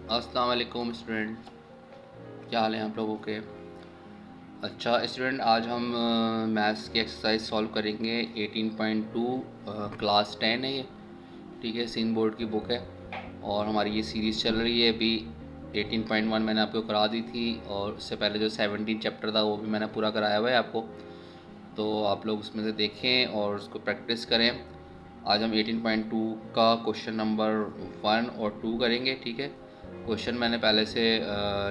अस्सलाम वालेकुम स्टूडेंट, क्या हाल है आप लोगों के। अच्छा स्टूडेंट, आज हम मैथ्स की एक्सरसाइज सॉल्व करेंगे 18.2। क्लास 10 है ये, ठीक है। सीन बोर्ड की बुक है और हमारी ये सीरीज़ चल रही है अभी। 18.1 मैंने आपको करा दी थी और उससे पहले जो 17 चैप्टर था वो भी मैंने पूरा कराया हुआ है आपको। तो आप लोग उसमें से देखें और उसको प्रैक्टिस करें। आज हम 18.2 का क्वेश्चन नंबर 1 और 2 करेंगे, ठीक है। क्वेश्चन मैंने पहले से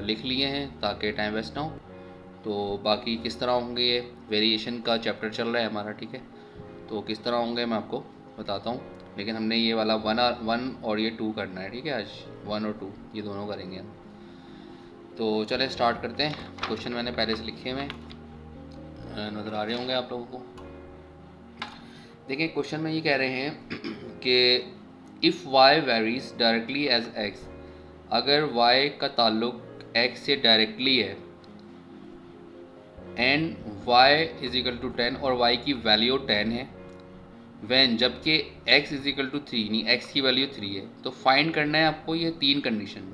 लिख लिए हैं ताकि टाइम वेस्ट ना हो। तो बाकी किस तरह होंगे, ये वेरिएशन का चैप्टर चल रहा है हमारा, ठीक है। तो किस तरह होंगे मैं आपको बताता हूँ, लेकिन हमने ये वाला वन और ये 2 करना है, ठीक है। आज 1 और 2 ये दोनों करेंगे हम। तो चले स्टार्ट करते हैं। क्वेश्चन मैंने पहले से लिखे हुए नज़र आ रहे होंगे आप लोगों को। देखिए क्वेश्चन में ये कह रहे हैं कि if y varies directly as x, अगर y का ताल्लुक x से डायरेक्टली है and y is equal to 10 और y की वैल्यू 10 है, वैन जबकि x इज इक्वल टू 3 नहीं, x की वैल्यू 3 है। तो फाइंड करना है आपको ये 3 कंडीशन।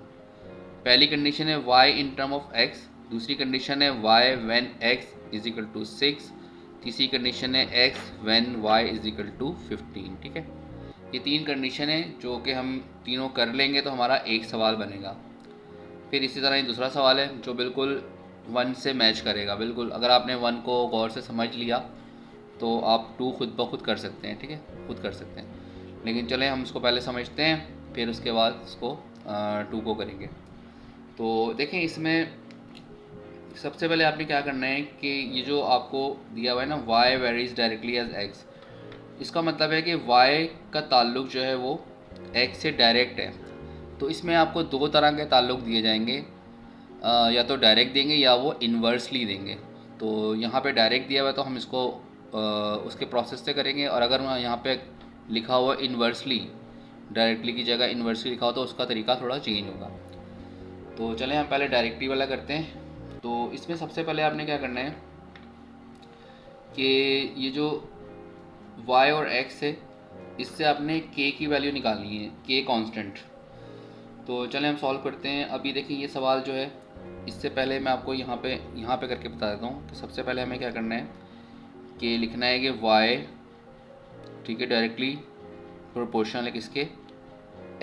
पहली कंडीशन है y in term of x, दूसरी कंडीशन है y when x is equal to 6, तीसरी कंडीशन है x when y is equal to 15, ठीक है। ये 3 कंडीशन है जो कि हम तीनों कर लेंगे तो हमारा एक सवाल बनेगा। फिर इसी तरह ही दूसरा सवाल है जो बिल्कुल 1 से मैच करेगा। बिल्कुल अगर आपने 1 को गौर से समझ लिया तो आप 2 खुद ब खुद कर सकते हैं, ठीक है, खुद कर सकते हैं। लेकिन चलें हम इसको पहले समझते हैं, फिर उसके बाद इसको 2 को करेंगे। तो देखें इसमें सबसे पहले आपने क्या करना है कि ये जो आपको दिया हुआ है ना, y varies directly as x, इसका मतलब है कि y का ताल्लुक जो है वो x से डायरेक्ट है। तो इसमें आपको दो तरह के ताल्लुक दिए जाएंगे, या तो डायरेक्ट देंगे या वो इन्वर्सली देंगे। तो यहाँ पे डायरेक्ट दिया हुआ है तो हम इसको उसके प्रोसेस से करेंगे, और अगर यहाँ पे लिखा हुआ इन्वर्सली, डायरेक्टली की जगह इन्वर्सली लिखा हो तो उसका तरीका थोड़ा चेंज होगा। तो चलें हम पहले डायरेक्टली वाला करते हैं। तो इसमें सबसे पहले आपने क्या करना है कि ये जो y और x है इससे आपने k की वैल्यू निकालनी है, k कांस्टेंट। तो चलें हम सॉल्व करते हैं। अभी देखिए ये सवाल जो है, इससे पहले मैं आपको यहाँ पे करके बता देता हूँ कि सबसे पहले हमें क्या करना है कि लिखना है कि y, ठीक है, डायरेक्टली प्रोपोर्शनल है किसके,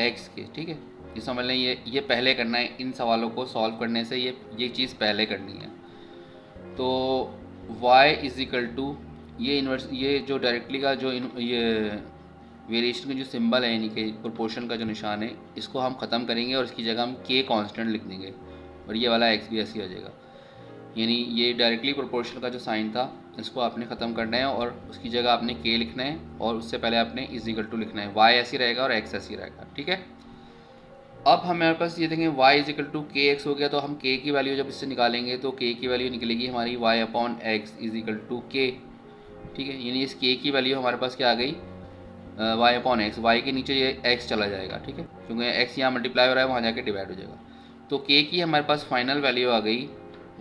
x के, ठीक है। ये समझ लें, ये पहले करना है। इन सवालों को सॉल्व करने से ये चीज़ पहले करनी है। तो y इज़ इक्वल टू ये इन्वर्स, ये जो डायरेक्टली का जो ये वेरिएशन का जो सिंबल है, यानी कि प्रोपोर्शन का जो निशान है, इसको हम ख़त्म करेंगे और इसकी जगह हम k कांस्टेंट लिख देंगे और ये वाला x भी ऐसे ही आ जाएगा। यानी ये डायरेक्टली प्रोपोर्शन का जो साइन था इसको आपने ख़त्म करना है और उसकी जगह आपने k लिखना है और उससे पहले आपने इज इक्वल टू लिखना है। y ऐसे रहेगा और x ऐसे रहेगा, ठीक है। अब हमारे पास ये देखें y इज इक्वल टू के एक्स हो गया, तो हम k की वैल्यू जब इससे निकालेंगे तो k की वैल्यू निकलेगी हमारी y upon x is equal to k, ठीक है। यानी इस k की वैल्यू हमारे पास क्या आ गई, y अपॉन एक्स, वाई के नीचे ये x चला जाएगा, ठीक है, क्योंकि x यहाँ मल्टीप्लाई हो रहा है, वहाँ जाके डिवाइड हो जाएगा। तो k की हमारे पास फाइनल वैल्यू आ गई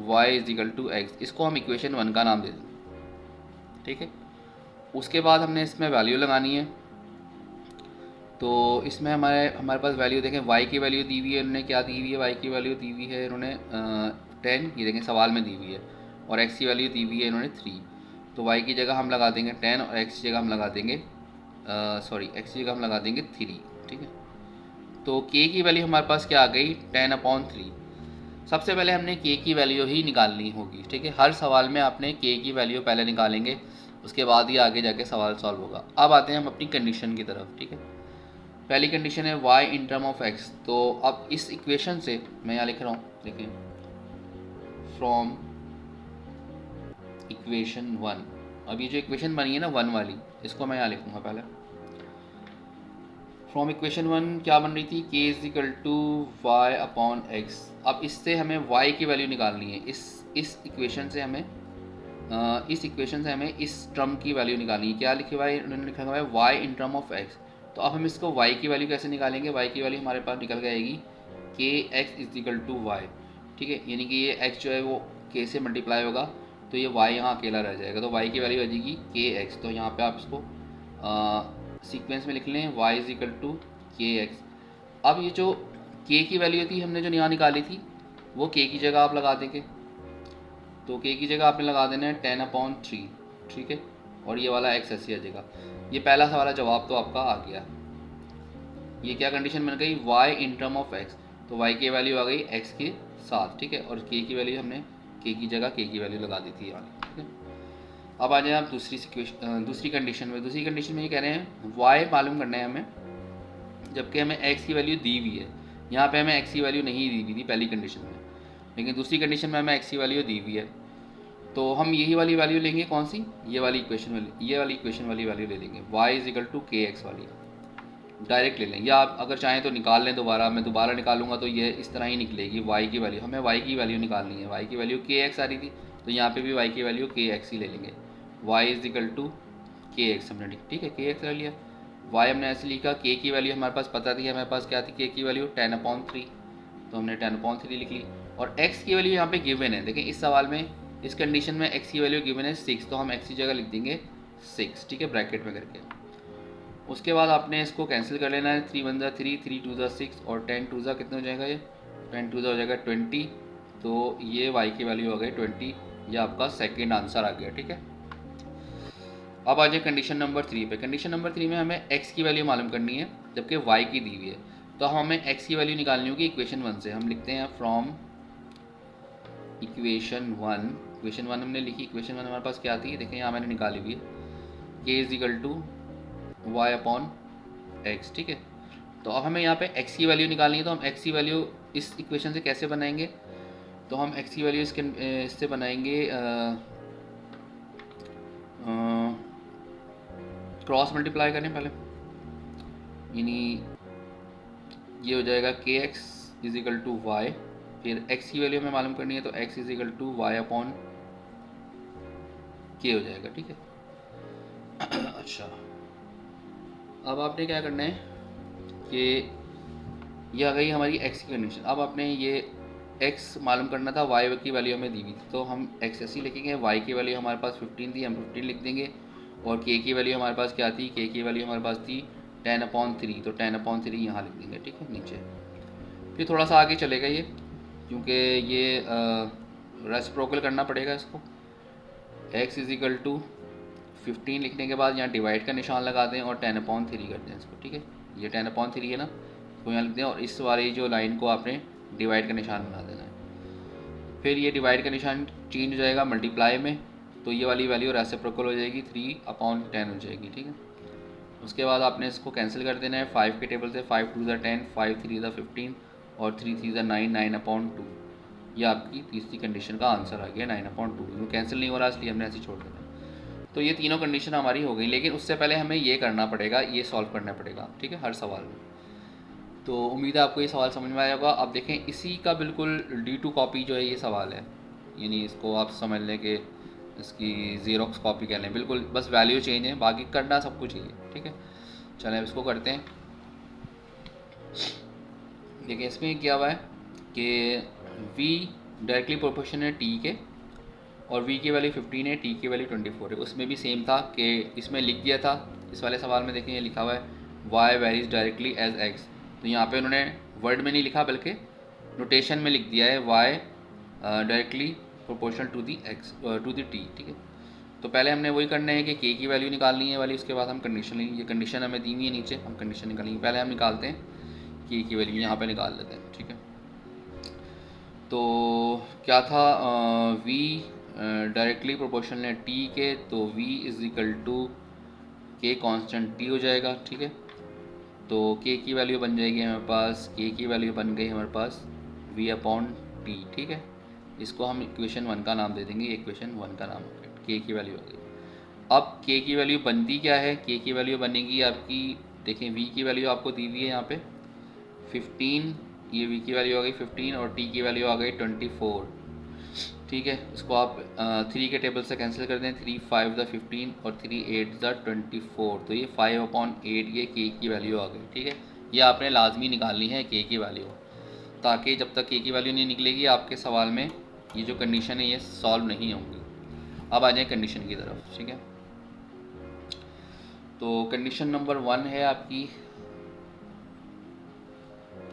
y is equal to x. इसको हम इक्वेशन 1 का नाम दे दें, ठीक है। उसके बाद हमने इसमें वैल्यू लगानी है। तो इसमें हमारे हमारे पास वैल्यू देखें, y की वैल्यू दी हुई है, इन्होंने क्या दी हुई है, y की वैल्यू दी हुई है इन्होंने 10, ये देखें सवाल में दी हुई है, और x की वैल्यू दी हुई है इन्होंने 3। तो y की जगह हम लगा देंगे 10 और x की जगह हम लगा देंगे x की जगह हम लगा देंगे 3, ठीक है। तो k की वैल्यू हमारे पास क्या आ गई, 10/3। सबसे पहले हमने k की वैल्यू ही निकालनी होगी, ठीक है। हर सवाल में आपने k की वैल्यू पहले निकालेंगे, उसके बाद ही आगे जाके सवाल सॉल्व होगा। अब आते हैं हम अपनी कंडीशन की तरफ, ठीक है। पहली कंडीशन है y in term of x। तो अब इस इक्वेशन से मैं यहाँ लिख रहा हूँ, देखिए, फ्रॉम इक्वेशन 1। अब ये जो इक्वेशन बनी है ना 1 वाली, इसको मैं यहाँ लिखूँगा पहले। फ्रॉम इक्वेशन 1 क्या बन रही थी, k is equal to y upon x. अब इससे हमें y की वैल्यू निकालनी है। इस इक्वेशन से हमें इस टर्म की वैल्यू निकालनी है। क्या लिखे हुआ है, उन्होंने लिखा हुआ है y in term of x। तो अब हम इसको y की वैल्यू कैसे निकालेंगे, y की वैल्यू हमारे पास निकल के आएगी k x is equal to y, ठीक है। यानी कि ये x जो है वो k से मल्टीप्लाई होगा तो ये y यहाँ अकेला रह जाएगा, तो y की वैल्यू आ जाएगी के एक्स। तो यहाँ पे आप इसको सीक्वेंस में लिख लें, y इज इक्वल टू के एक्स। अब ये जो के की वैल्यू थी हमने जो यहाँ निकाली थी, वो के की जगह आप लगा देंगे। तो के की जगह आपने लगा देना है 10/3, ठीक है, और ये वाला एक्स ऐसे आ जाएगा। ये पहला वाला जवाब तो आपका आ गया। ये क्या कंडीशन बन गई, y in term of x, तो y की वैल्यू आ गई x के साथ, ठीक है, और k की वैल्यू हमने k की जगह k की वैल्यू लगा दी थी वाली, ठीक है। अब आ जाए आप दूसरी कंडीशन में। दूसरी कंडीशन में ये कह रहे हैं y मालूम करना है हमें, जबकि हमें x की वैल्यू दी हुई है। यहाँ पे हमें x की वैल्यू नहीं दी हुई थी पहली कंडीशन में, लेकिन दूसरी कंडीशन में हमें x की वैल्यू दी हुई है। तो हम यही वाली वैल्यू लेंगे, कौन सी, ये वाली इक्वेशन वाली वैल्यू ले लेंगे, y इज इक्वल टू के एक्स वाली, डायरेक्ट ले लें, या आप अगर चाहें तो निकाल लें दोबारा। मैं दोबारा निकालूंगा तो ये इस तरह ही निकलेगी, y की वैल्यू, हमें y की वैल्यू निकालनी है। y की वैल्यू के एक्स आ रही थी, तो यहाँ पे भी y की वैल्यू के एक्स ही ले लेंगे, y इज इक्वल टू के एक्स हमने, ठीक है, के एक्स ले लिया। y हमने ऐसे लिखा, k की वैल्यू हमारे पास पता थी, हमारे पास क्या थी, k की वैल्यू 10/3, तो हमने 10/3 लिख ली। और x की वैल्यू यहाँ पे गिवन है, देखें इस सवाल में, इस कंडीशन में x की वैल्यू गिवन है 6, तो हम x की जगह लिख देंगे 6, ठीक है, ब्रैकेट में करके। उसके बाद आपने इसको कैंसिल कर लेना है, 3 1 3, 3 2 6, और 10 2 कितना हो जाएगा, ये 10 2 हो जाएगा 20, तो ये y की वैल्यू हो गई 20, ये आपका सेकेंड आंसर आ गया, ठीक है। अब आ जाए कंडीशन नंबर 3 पे। कंडीशन नंबर 3 में हमें x की वैल्यू मालूम करनी है, जबकि y की दी हुई है। तो हमें x की वैल्यू निकालनी होगी इक्वेशन 1 से। हम लिखते हैं फ्रॉम इक्वेशन 1 हमने लिखी। इक्वेशन 1 हमारे पास क्या थी, देखें यहाँ मैंने निकाली हुई है, k is equal to y upon x, ठीक है। तो अब हमें यहाँ पे x की वैल्यू निकालनी है, तो हम x की वैल्यू इस इक्वेशन से कैसे बनाएंगे, तो हम x की वैल्यू इससे बनाएंगे क्रॉस मल्टीप्लाई करें पहले, यानी ये हो जाएगा k x is equal to y, फिर x की वैल्यू हमें मालूम करनी है, तो x is equal to y upon k हो जाएगा, ठीक है। अच्छा, अब आपने क्या करना है कि ये आ गई हमारी x की कंडीशन। अब आपने ये x मालूम करना था, y की वैल्यू हमें दी हुई थी, तो हम x ऐसे लिखेंगे, y की वैल्यू हमारे पास 15 थी, हम 15 लिख देंगे, और k की वैल्यू हमारे पास क्या थी, k की वैल्यू हमारे पास थी 10/3, तो 10/3 यहाँ लिख देंगे, ठीक है, नीचे। फिर थोड़ा सा आगे चलेगा ये, क्योंकि ये रेसिप्रोकल करना पड़ेगा इसको। x इज इक्वल टू 15 लिखने के बाद यहाँ डिवाइड का निशान लगा दें और 10/3 कर दें इसको, ठीक है, ये 10/3 है ना, तो यहाँ लिख दें, और इस वाली जो लाइन को आपने डिवाइड का निशान बना देना है। फिर ये डिवाइड का निशान चेंज हो जाएगा मल्टीप्लाई में, तो ये वाली वैल्यू रेसिप्रोकल हो जाएगी, 3/10 हो जाएगी, ठीक है। उसके बाद आपने इसको कैंसिल कर देना है 5 के टेबल से, 5 2 10, 5 3 15, और 3 3 9, 9/2। ये आपकी तीसरी कंडीशन का आंसर आ गया 9/2। कैंसिल नहीं हो रहा इसलिए हमने ऐसे छोड़ देना। तो ये तीनों कंडीशन हमारी हो गई, लेकिन उससे पहले हमें ये करना पड़ेगा, ये सॉल्व करना पड़ेगा, ठीक है, हर सवाल में। तो उम्मीद है आपको ये सवाल समझ में आया होगा। अब देखें इसी का बिल्कुल D2 कॉपी जो है ये सवाल है, यानी इसको आप समझ लें कि इसकी ज़ीरोक्स कॉपी कह लें, बिल्कुल बस वैल्यू चेंज है, बाकी करना सब कुछ ही है, ठीक है। चलें अब इसको करते हैं। देखिए इसमें क्या हुआ है कि v डायरेक्टली प्रोपोर्शनल है t के, और v की वैल्यू 15 है, t की वैल्यू 24 है। उसमें भी सेम था कि इसमें लिख दिया था, इस वाले सवाल में देखें ये लिखा हुआ है y varies directly as x, तो यहाँ पे उन्होंने वर्ड में नहीं लिखा बल्कि नोटेशन में लिख दिया है y directly proportional to the x to the t, ठीक है। तो पहले हमने वही करना है कि k की वैल्यू निकालनी है वाली, उसके बाद हम कंडीशन लेंगे। ये कंडीशन हमें दी हुई है नीचे, हम कंडीशन निकालेंगे। पहले हम निकालते हैं k की वैल्यू, यहाँ पे निकाल लेते हैं, ठीक है। तो क्या था, v डायरेक्टली प्रोपोर्शनल है t के, तो v is equal to k constant t हो जाएगा, ठीक है। तो k की वैल्यू बन जाएगी हमारे पास, k की वैल्यू बन गई हमारे पास v/t, ठीक है। इसको हम इक्वेशन 1 का नाम दे देंगे, इक्वेशन 1 का नाम k की वैल्यू हो गई। अब k की वैल्यू बनती क्या है, k की वैल्यू बनेगी आपकी, देखें v की वैल्यू आपको दी हुई है यहाँ पे 15, ये v की वैल्यू आ गई 15, और t की वैल्यू आ गई 24, ठीक है। इसको आप 3 के टेबल से कैंसिल कर दें, 3 5 द 15 और 3 8 द 24, तो ये 5/8 ये k की वैल्यू आ गई, ठीक है। ये आपने लाजमी निकालनी है k की वैल्यू, ताकि जब तक k की वैल्यू नहीं निकलेगी आपके सवाल में ये जो कंडीशन है ये सॉल्व नहीं होंगी। अब आ जाए कंडीशन की तरफ, ठीक है। तो कंडीशन नंबर 1 है आपकी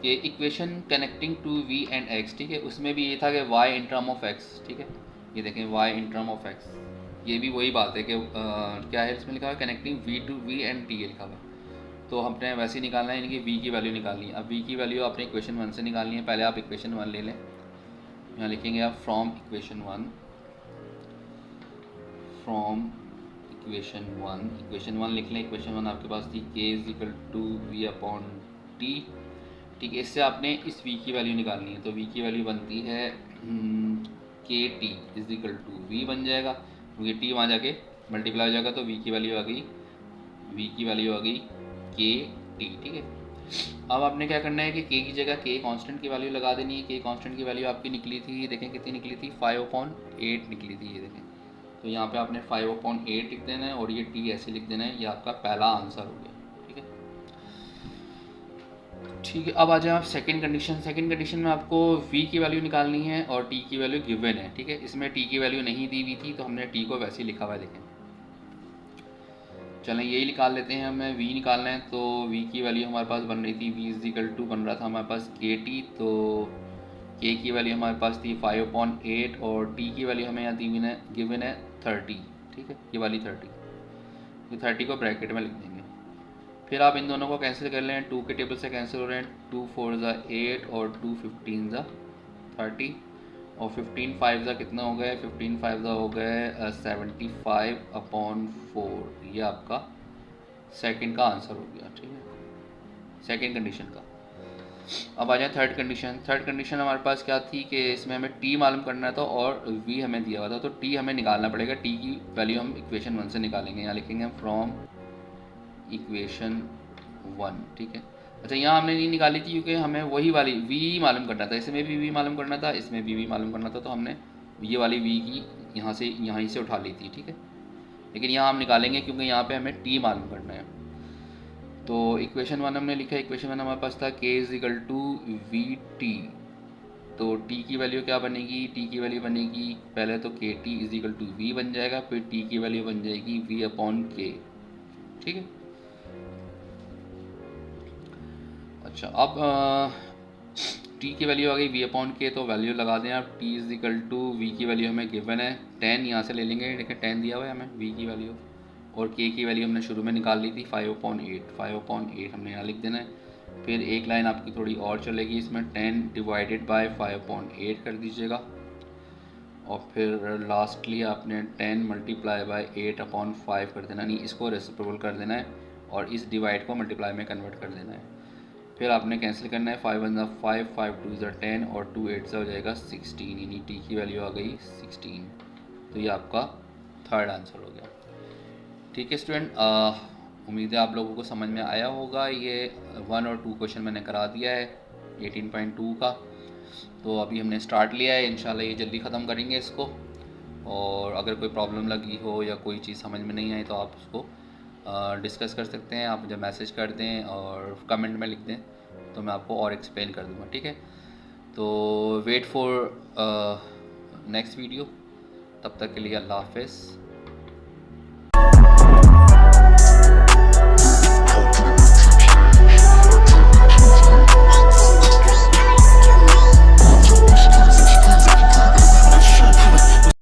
कि equation connecting to v and x, ठीक है, उसमें भी ये था कि y in term of x, ठीक है, ये देखें y in term of x, ये भी वही बात है कि क्या है इसमें लिखा हुआ है connecting v to v and t लिखा हुआ है। तो हमने वैसे ही निकालना है, इनकी वी की वैल्यू निकालनी है। अब वी की वैल्यू आपने इक्वेशन 1 से निकालनी है। पहले आप इक्वेशन 1 ले लें, यहाँ लिखेंगे आप फ्रॉम इक्वेशन 1, फ्रॉम इक्वेशन 1 लिख लें। इक्वेशन 1 आपके पास थी k is equal to v upon t, ठीक है। इससे आपने इस v की वैल्यू निकालनी है, तो v की वैल्यू बनती है k t is equal to v बन जाएगा, क्योंकि टी वहाँ जाके मल्टीप्लाई हो जाएगा, तो v की वैल्यू आ गई के टी, ठीक है। अब आपने क्या करना है कि k की जगह k कांस्टेंट की वैल्यू लगा देनी है। k कांस्टेंट की वैल्यू आपकी निकली थी, देखें कितनी निकली थी, 5/8 निकली थी, ये देखें। तो यहाँ पे आपने 5/8 लिख देना है और ये t ऐसे लिख देना है। ये आपका पहला आंसर हो गया, ठीक है। ठीक है, अब आ जाए आप सेकंड कंडीशन में आपको v की वैल्यू निकालनी है और t की वैल्यू गिवन है, ठीक है। इसमें t की वैल्यू नहीं दी हुई थी, तो हमने t को वैसे ही लिखा हुआ है, देखें। चलें यही निकाल लेते हैं, हमें v निकालना है। तो v की वैल्यू हमारे पास बन रही थी, v इज इक्वल टू बन रहा था हमारे पास के टी, तो k की वैल्यू हमारे पास थी 5/8 और t की वैल्यू हमें यहाँ गिवन है 30, ठीक है, ये वाली 30, ये 30 को ब्रैकेट में लिख देंगे। फिर आप इन दोनों को कैंसिल कर लें, 2 के टेबल से कैंसिल हो रहे हैं, 2 4 8 और 2 15 30 और 15 5 कितना हो गया, 15 5 हो गए 75/4, ये आपका सेकंड का आंसर हो गया, ठीक है, सेकंड कंडीशन का। अब आ जाए थर्ड कंडीशन हमारे पास क्या थी कि इसमें हमें टी मालूम करना था और वी हमें दिया हुआ था, तो टी हमें निकालना पड़ेगा। टी की वैल्यू हम इक्वेशन 1 से निकालेंगे, यहाँ लिखेंगे हम फ्रॉम इक्वेशन 1, ठीक है। अच्छा, यहाँ हमने नहीं निकाली थी क्योंकि हमें वही वाली v मालूम करना था, इसमें भी v मालूम करना था, इसमें भी v मालूम करना था, तो हमने ये वाली v की यहाँ से उठा ली थी, ठीक है। लेकिन यहाँ हम निकालेंगे क्योंकि यहाँ पे हमें t मालूम करना है। तो इक्वेशन 1 हमने लिखा है, इक्वेशन 1 हमारे पास था k is equal to v t, तो t की वैल्यू क्या बनेगी, t की वैल्यू बनेगी पहले तो k t is equal to v बन जाएगा, फिर t की वैल्यू बन जाएगी v/k, ठीक है। अच्छा, अब t की वैल्यू आ गई v/k, तो वैल्यू लगा दें आप, t is equal to v की वैल्यू हमें गिवन है 10, यहाँ से ले लेंगे, देखिए 10 दिया हुआ है हमें v की वैल्यू, और k की वैल्यू हमने शुरू में निकाल ली थी 5/8 हमने यहाँ लिख देना है। फिर एक लाइन आपकी थोड़ी और चलेगी, इसमें 10 डिवाइडेड बाय 5/8 कर दीजिएगा, और फिर लास्टली आपने 10 मल्टीप्लाई बाय 8/5 कर देना, नहीं इसको रेसिप्रोकल कर देना है और इस डिवाइड को मल्टीप्लाई में कन्वर्ट कर देना है। फिर आपने कैंसिल करना है, 5 1 5 5 2 10 और 2 8 हो जाएगा 16, यानी टी की वैल्यू आ गई 16। तो ये आपका थर्ड आंसर हो गया, ठीक है स्टूडेंट। उम्मीद है आप लोगों को समझ में आया होगा। ये 1 और 2 क्वेश्चन मैंने करा दिया है 18.2 का, तो अभी हमने स्टार्ट लिया है, इंशाल्लाह ये जल्दी ख़त्म करेंगे इसको। और अगर कोई प्रॉब्लम लगी हो या कोई चीज़ समझ में नहीं आई तो आप उसको डिस्कस कर सकते हैं, आप जब मैसेज कर दें और कमेंट में लिख दें तो मैं आपको और एक्सप्लेन कर दूँगा, ठीक है। तो वेट फॉर नेक्स्ट वीडियो, तब तक के लिए अल्लाह हाफ़िज़।